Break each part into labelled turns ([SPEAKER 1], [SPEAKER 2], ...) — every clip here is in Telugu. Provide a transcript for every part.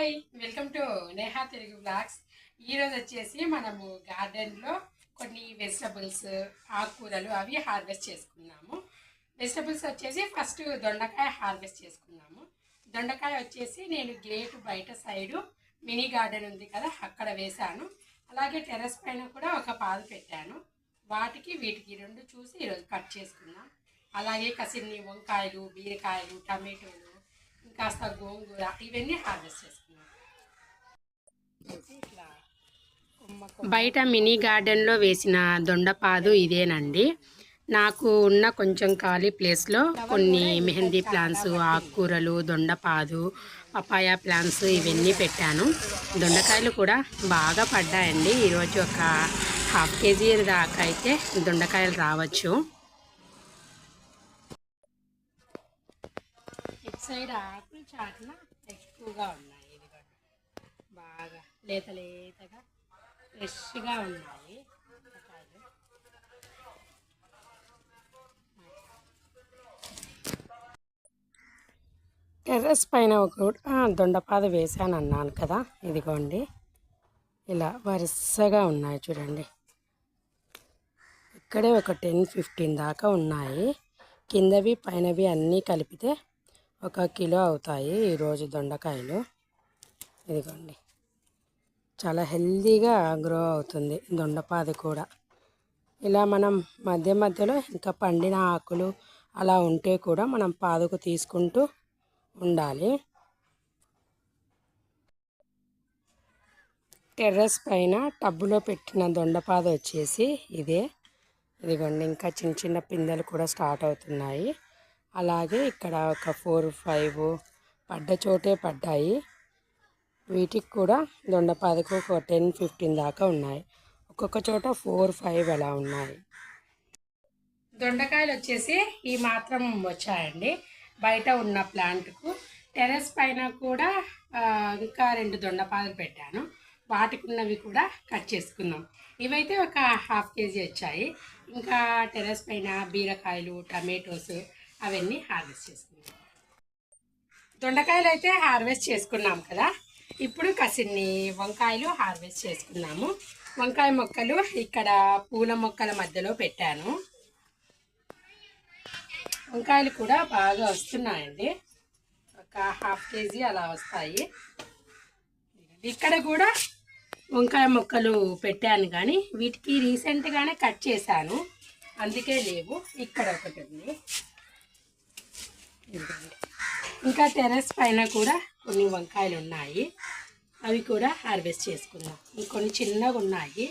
[SPEAKER 1] Hi, welcome to Neha Telugu blogs. ఈరోజు వచ్చేసి మనము గార్డెన్లో కొన్ని వెజిటబుల్స్, ఆకుకూరలు అవి హార్వెస్ట్ చేసుకున్నాము. వెజిటబుల్స్ వచ్చేసి ఫస్ట్ దొండకాయ హార్వెస్ట్ చేసుకున్నాము. దొండకాయ వచ్చేసి నేను గేట్ బయట సైడు మినీ గార్డెన్ ఉంది కదా, అక్కడ వేశాను. అలాగే టెర్రస్ పైన కూడా ఒక పాదు పెట్టాను. వీటికి రెండు చూసి ఈరోజు కట్ చేసుకున్నాం. అలాగే కసిన్ని వంకాయలు, బీరకాయలు, టమాటోలు, కాస్త గోంగూర ఇవన్నీ హార్వెస్ట్ చేసుకున్నాం. బయట మినీ గార్డెన్లో వేసిన దొండపాదు ఇదేనండి. నాకు ఉన్న కొంచెం ఖాళీ ప్లేస్లో కొన్ని మెహందీ ప్లాంట్స్, ఆకుకూరలు, దొండపాదు, పపాయా ప్లాంట్స్ ఇవన్నీ పెట్టాను. దొండకాయలు కూడా బాగా పడ్డాయండి. ఈరోజు ఒక ½ కేజీ దాకా అయితే దొండకాయలు రావచ్చు. ఇటు సైడ్ ఆకులు చాటున ఎక్కువగా ఉన్నాయి. ఇది బాగా లేతగా ఫ్రెష్గా ఉన్నాయి. టెర్రస్ పైన ఒక దొండపాద వేసాను అన్నాను కదా, ఇదిగోండి ఇలా వరుసగా ఉన్నాయి చూడండి. ఇక్కడే ఒక 10-15 దాకా ఉన్నాయి. కిందవి పైనవి అన్నీ కలిపితే 1 కిలో అవుతాయి ఈరోజు దొండకాయలు. ఇదిగోండి, చాలా హెల్దీగా గ్రో అవుతుంది దొండపాది కూడా. ఇలా మనం మధ్య మధ్యలో ఇంకా పండిన ఆకులు అలా ఉంటే కూడా మనం పాదుకు తీసుకుంటూ ఉండాలి. టెర్రస్ పైన టబ్బులో పెట్టిన దొండపాదు వచ్చేసి ఇదిగోండి, ఇంకా చిన్న చిన్న పిందెలు కూడా స్టార్ట్ అవుతున్నాయి. అలాగే ఇక్కడ ఒక 4-5 పడ్డ చోటే పడ్డాయి. వీటికి కూడా దొండపాదకు ఒక 10-15 దాకా ఉన్నాయి. ఒక్కొక్క చోట 4-5 అలా ఉన్నాయి. దొండకాయలు వచ్చేసి ఈ మాత్రం వచ్చాయండి బయట ఉన్న ప్లాంట్కు. టెర్రస్ పైన కూడా ఇంకా 2 దొండపాదలు పెట్టాను. వాటికి ఉన్నవి కూడా కట్ చేసుకున్నాం. ఇవైతే ఒక ½ కేజీ వచ్చాయి. ఇంకా టెర్రస్ పైన బీరకాయలు, టమాటోస్ అవన్నీ హార్వెస్ట్ చేసుకున్నాం. దొండకాయలు అయితే హార్వెస్ట్ చేసుకున్నాం కదా, ఇప్పుడు కసిన్ని వంకాయలు హార్వెస్ట్ చేసుకున్నాము. వంకాయ మొక్కలు ఇక్కడ పూల మొక్కల మధ్యలో పెట్టాను. వంకాయలు కూడా బాగా వస్తున్నాయండి. ఒక ½ కేజీ అలా వస్తాయి. ఇక్కడ కూడా వంకాయ మొక్కలు పెట్టాను, కానీ వీటికి రీసెంట్గానే కట్ చేశాను, అందుకే లేవు. ఇక్కడ ఒకటి ఉంది. ఇంకా టెర్రస్ పైన కూడా కొన్ని వంకాయలు ఉన్నాయి, అవి కూడా హార్వెస్ట్ చేసుకున్నాం. ఇంకొన్ని చిన్నగా ఉన్నాయి,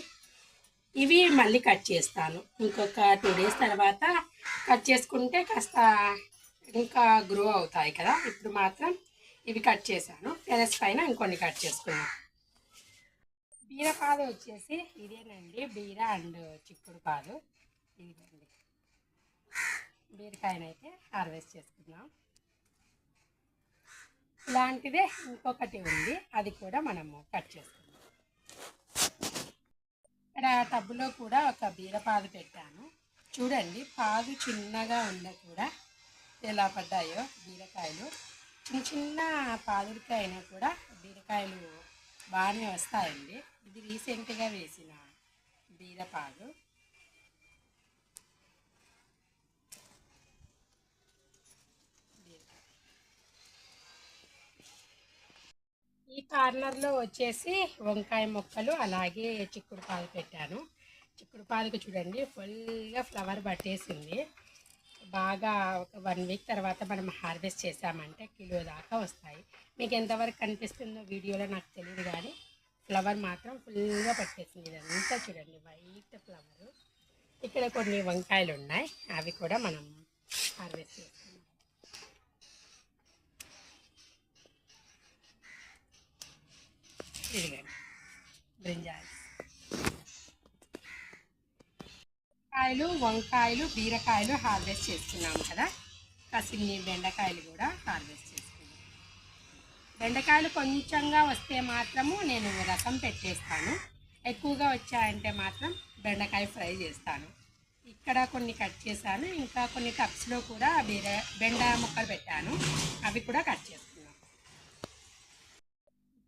[SPEAKER 1] ఇవి మళ్ళీ కట్ చేస్తాను. ఇంకొక 2 డేస్ తర్వాత కట్ చేసుకుంటే కాస్త ఇంకా గ్రో అవుతాయి కదా. ఇప్పుడు మాత్రం ఇవి కట్ చేశాను. టెర్రస్ పైన ఇంకొన్ని కట్ చేసుకున్నాం. బీరపాదు వచ్చేసి ఇదేనండి, బీర అండ్ చిక్కుడు పాదు. ఇదిగోండి, బీరకాయనైతే హార్వెస్ట్ చేసుకున్నాం. ఇలాంటిదే ఇంకొకటి ఉంది, అది కూడా మనము కట్ చేసుకున్నాం. ఇక్కడ టబ్బులో కూడా ఒక బీరపాదు పెట్టాను. చూడండి, పాదు చిన్నగా ఉన్న కూడా ఎలా పడ్డాయో బీరకాయలు. చిన్న చిన్న పాదులకి అయినా కూడా బీరకాయలు బాగానే వస్తాయండి. ఇది రీసెంట్గా వేసిన బీరపాదు. ఈ కార్నర్లో వచ్చేసి వంకాయ మొక్కలు, అలాగే చిక్కుడు పాదు పెట్టాను. చిక్కుడు పాదుకు చూడండి ఫుల్గా ఫ్లవర్ పట్టేసింది. బాగా ఒక 1 వీక్ తర్వాత మనం హార్వెస్ట్ చేసామంటే కిలో దాకా వస్తాయి. మీకు ఎంతవరకు కనిపిస్తుందో వీడియోలో నాకు తెలియదు, కానీ ఫ్లవర్ మాత్రం ఫుల్గా పట్టేసింది. ఇదంతా చూడండి వైట్ ఫ్లవర్. ఇక్కడ కొన్ని వంకాయలు ఉన్నాయి, అవి కూడా మనం హార్వెస్ట్ చేస్తాం. ఇదిగండి బ్రింజాల్స్. కాయలు, వంకాయలు, బీరకాయలు హార్వెస్ట్ చేసుకున్నాము కదా, కసిన్ని బెండకాయలు కూడా హార్వెస్ట్ చేసుకున్నాం. బెండకాయలు కొంచెంగా వస్తే మాత్రము నేను రసం పెట్టేస్తాను. ఎక్కువగా వచ్చాయంటే మాత్రం బెండకాయ ఫ్రై చేస్తాను. ఇక్కడ కొన్ని కట్ చేశాను. ఇంకా కొన్ని టబ్స్లో కూడా బెండ ముక్కలు పెట్టాను, అవి కూడా కట్ చేసుకున్నాను.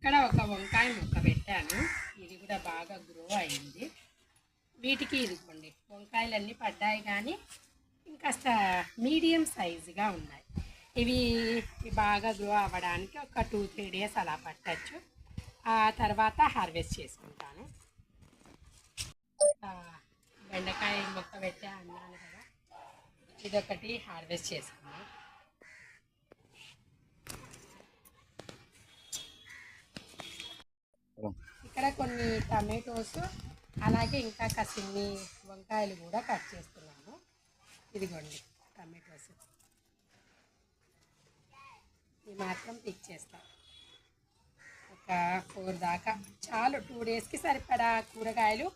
[SPEAKER 1] ఇక్కడ ఒక వంకాయ ముక్క పెట్టాను, ఇది కూడా బాగా గ్రో అయింది. వీటికి ఇదిగోండి వంకాయలన్నీ పడ్డాయి, కానీ ఇంకాస్త మీడియం సైజుగా ఉన్నాయి. ఇవి బాగా గ్రో అవ్వడానికి ఒక 2-3 డేస్ అలా పట్టచ్చు. ఆ తర్వాత హార్వెస్ట్ చేసుకుంటాను. బెండకాయ మొక్క పెట్టా అన్నాను కదా, ఇదొకటి హార్వెస్ట్ చేసుకున్నాను. ఇక్కడ కొన్ని టమాటోస్, అలాగే ఇంకా కసిన్ని వంకాయలు కూడా కట్ చేస్తున్నాను. ఇదిగోండి టమాటోస్, ఇవి మాత్రం పిక్ చేస్తాను. ఒక 4 దాకా చాలు. 2 డేస్కి సరిపడా కూరగాయలు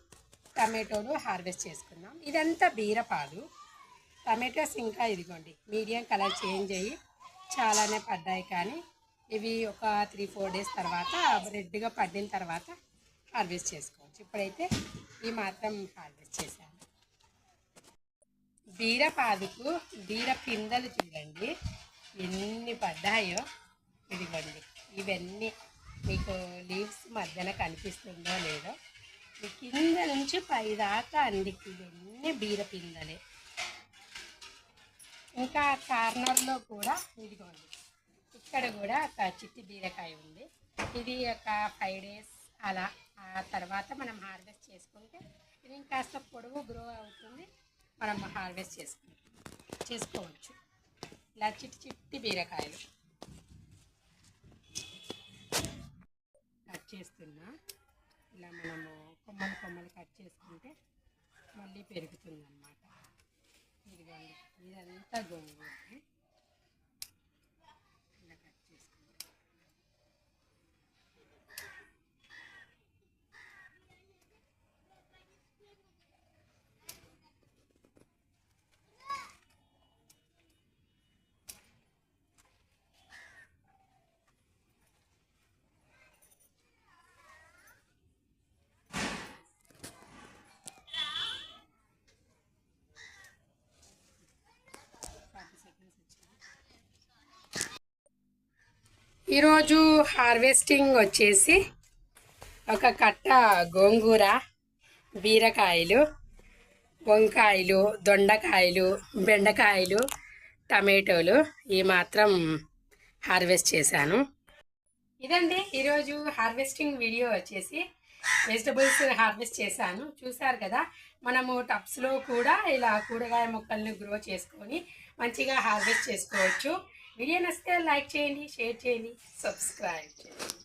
[SPEAKER 1] టమాటోలు హార్వెస్ట్ చేసుకున్నాం. ఇదంతా బీరపాదు. టమాటోస్ ఇంకా ఇదిగోండి మీడియం కలర్ చేంజ్ అయ్యి చాలానే పడ్డాయి, కానీ ఇవి ఒక 3-4 డేస్ తర్వాత రెడ్గా పడిన తర్వాత హార్వెస్ట్ చేసుకోవచ్చు. ఇప్పుడైతే ఇవి మాత్రం హార్వెస్ట్ చేశాను. బీరపాదుకు బీర పిందెలు చూడండి ఎన్ని పడ్డాయో. ఇదిగోండి ఇవన్నీ మీకు లీవ్స్ మధ్యన కనిపిస్తుందో లేదో, ఈ కింద నుంచి పై దాకా అండి ఇవన్నీ బీర పిందెలే. ఇంకా కార్నర్లో కూడా ఇదిగోండి ఇక్కడ కూడా ఒక చిట్టి బీరకాయ ఉంది. ఇది ఒక 5 డేస్ అలా, ఆ తర్వాత మనం హార్వెస్ట్ చేసుకుంటే ఇది ఇంకాస్త పొడవు గ్రో అవుతుంది, మనం హార్వెస్ట్ చేసుకోవచ్చు. ఇలా చిట్టి చిట్టి బీరకాయలు కట్ చేస్తున్నా. ఇలా మనము కొమ్మలు కట్ చేసుకుంటే మళ్ళీ పెరుగుతుంది అన్నమాట. ఇదిగోండి ఇదంతా గోంగూర ఇలా కట్ చేసుకుంటాం. ఈరోజు హార్వెస్టింగ్ వచ్చేసి ఒక కట్ట గోంగూర, బీరకాయలు, వంకాయలు, దొండకాయలు, బెండకాయలు, టమాటోలు ఈ మాత్రం హార్వెస్ట్ చేశాను. ఇదండి ఈరోజు హార్వెస్టింగ్ వీడియో వచ్చేసి. వెజిటబుల్స్ హార్వెస్ట్ చేశాను, చూసారు కదా. మనము టబ్స్లో కూడా ఇలా కూరగాయ మొక్కల్ని గ్రో చేసుకొని మంచిగా హార్వెస్ట్ చేసుకోవచ్చు. వీడియో నచ్చితే లైక్ చేయండి, షేర్ చేయండి, సబ్స్క్రైబ్ చేయండి.